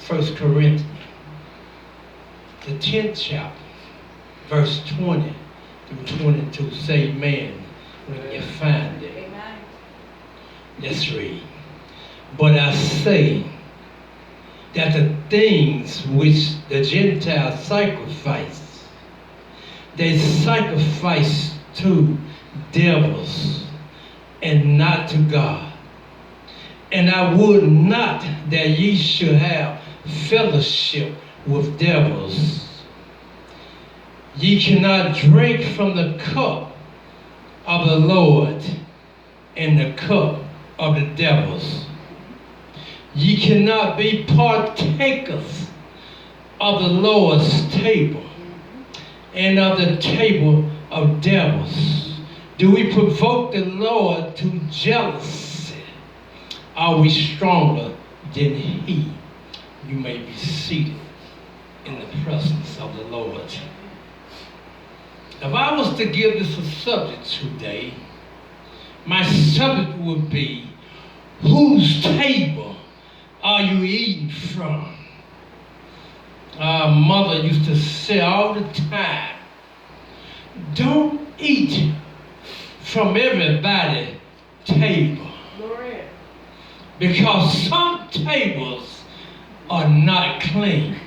1 Corinthians, the 10th chapter, verse 20 through 22. Say amen when you find it. Amen. Let's read. But I say that the things which the Gentiles sacrifice, they sacrifice to devils and not to God. And I would not that ye should have fellowship with devils. Ye cannot drink from the cup of the Lord and the cup of the devils. Ye cannot be partakers of the Lord's table and of the table of devils. Do we provoke the Lord to jealousy? Are we stronger than He? You may be seated in the presence of the Lord. If I was to give this a subject today, my subject would be, whose table are you eating from? Our mother used to say all the time, don't eat from everybody's table. Because some tables are not clean.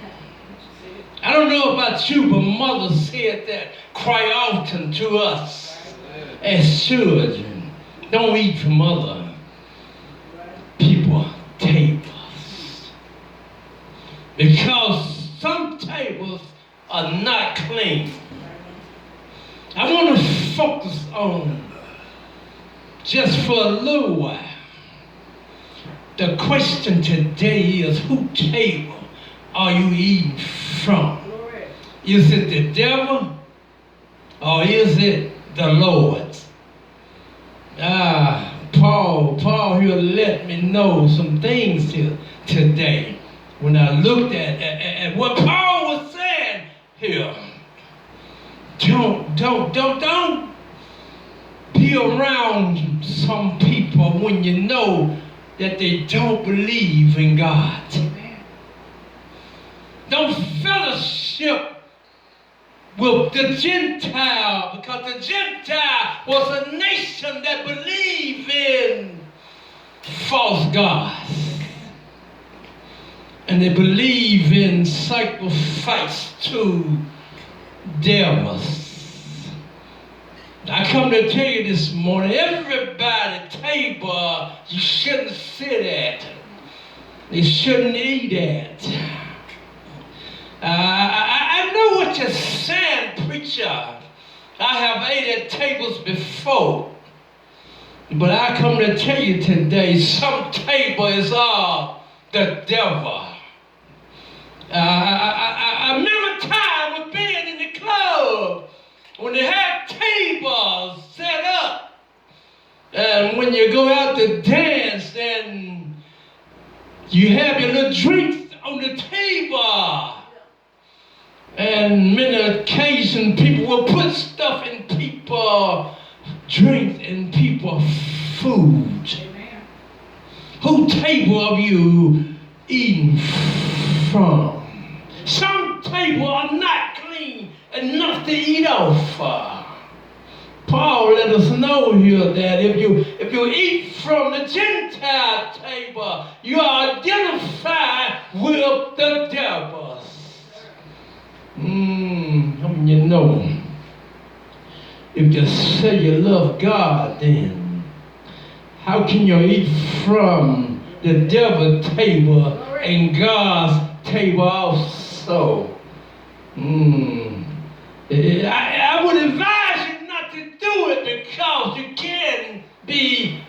I don't know about you, but mother said that quite often to us as children. Don't eat from other people's tables. Because some tables are not clean. I want to focus on, just for a little while, the question today is, whose table are you eating from? Is it the devil or is it the Lord? Paul here let me know some things here today. When I looked at what Paul was saying here, don't be around some people when you know that they don't believe in God. Amen. Don't fellowship with the Gentile, because the Gentile was a nation that believed in false gods. And they believe in sacrifice to devils. I come to tell you this morning, everybody's table you shouldn't sit at. You shouldn't eat at. I know what you're saying, preacher. I have ate at tables before. But I come to tell you today, some table is the devil. I remember time of being in the club when they had tables set up. And when you go out to dance, then you have your little drinks on the table. And many occasions people will put stuff in people's drinks and people's food. Amen. Whose table are you eating from? Some tables are not clean enough to eat off. Paul let us know here that if you eat from the Gentile table, you are identified with the devils. You know, if you say you love God, then how can you eat from the devil's table and God's table also? I would advise you not to do it, because you can be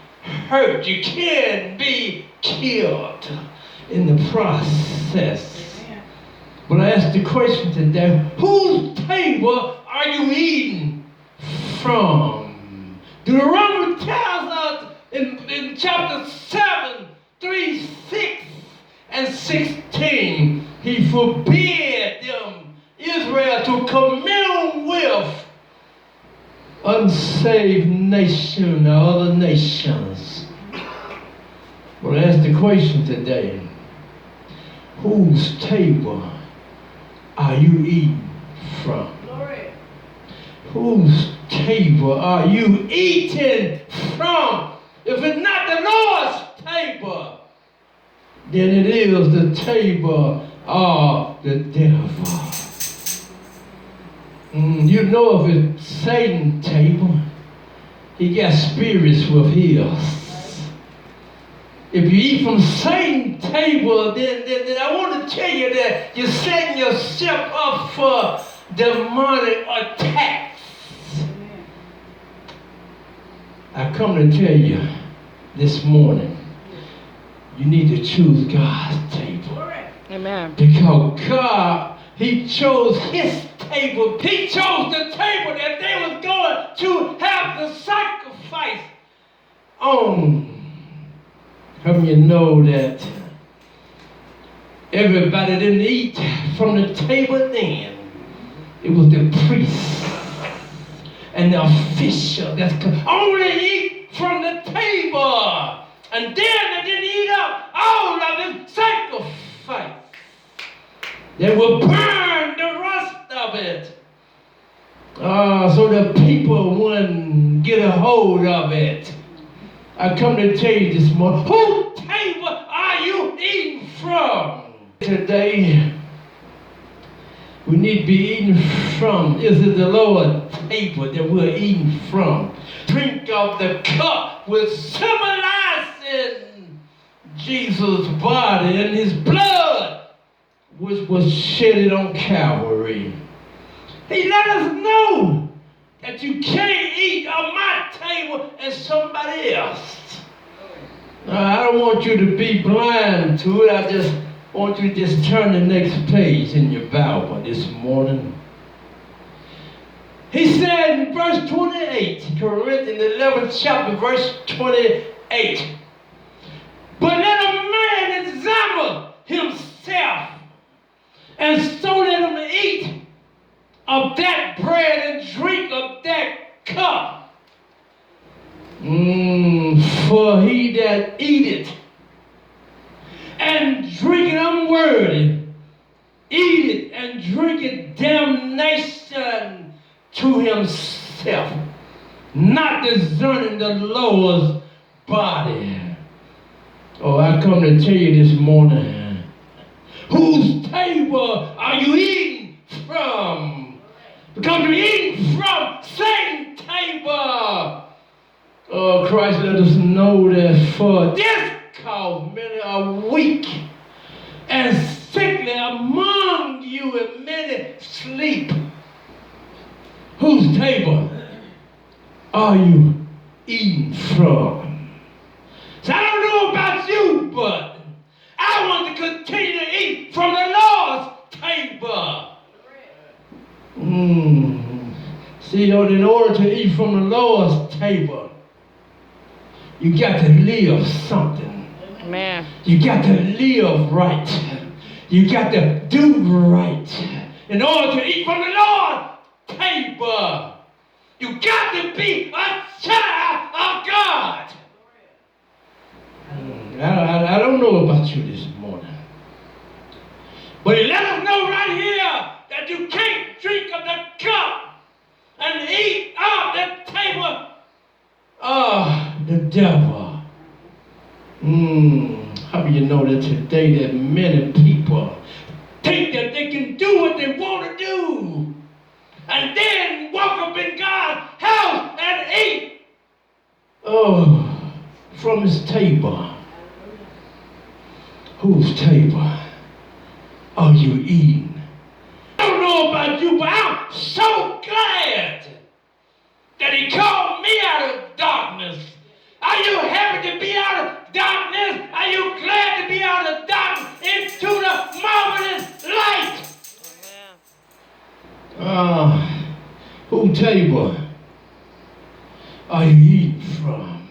hurt. You can be killed in the process. But I ask the question today, whose table are you eating from? Deuteronomy tells us in chapter 7, 3, 6, and 16, he forbid them, Israel, to commune with unsaved nation or other nations. But I ask the question today, Whose table are you eating from? Glory. Whose table are you eating from? If it's not the Lord's table, then it is the table of the devil. You know if it's Satan's table, he got spirits with his. If you eat from Satan's table, then I want to tell you that you're setting yourself up for demonic attacks. I come to tell you this morning, you need to choose God's table. Amen. Because God, He chose His table. He chose the table that they was going to have the sacrifice on. How many of you know that everybody didn't eat from the table then? It was the priest and the official that could only eat from the table. And then they didn't eat up all of the sacrifice. They will burn the rest of it. So the people wouldn't get a hold of it. I come to tell you this morning, whose table are you eating from? Today, we need to be eating from. Is it the Lord's table that we're eating from? Drink of the cup which symbolizing Jesus' body and His blood, which was shedded on Calvary. He let us know that you can't eat on my table and somebody else. I don't want you to be blind to it. I just want you to just turn the next page in your Bible this morning. He said in verse 28, Corinthians 11th chapter, verse 28, but let a man examine himself, and so let him eat of that bread and drink of that cup. For he that eateth and drinketh unworthy, eateth and drinketh damnation to himself, not discerning the Lord's body. Oh, I come to tell you this morning, whose table are you eating from? Because you're eating from Satan's table. Oh, Christ let us know that for this cause many are weak and sickly among you, and many sleep. Whose table are you eating from? So I don't know about you, but I want to continue to eat from the Lord's table. See, in order to eat from the Lord's table, you got to live something. Amen. You got to live right. You got to do right. In order to eat from the Lord's table, you got to be a child of God. I don't know about you this morning, but He let us know right here that you can't drink of the cup and eat of the table of the devil. How do you know that today that many people think that they can do what they want to do and then walk up in God's house and eat from His table? Whose table are you eating? I don't know about you, but I'm so glad that He called me out of darkness. Are you happy to be out of darkness? Are you glad to be out of darkness into the marvelous light? Whose table are you eating from?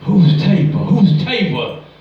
Whose table? Whose table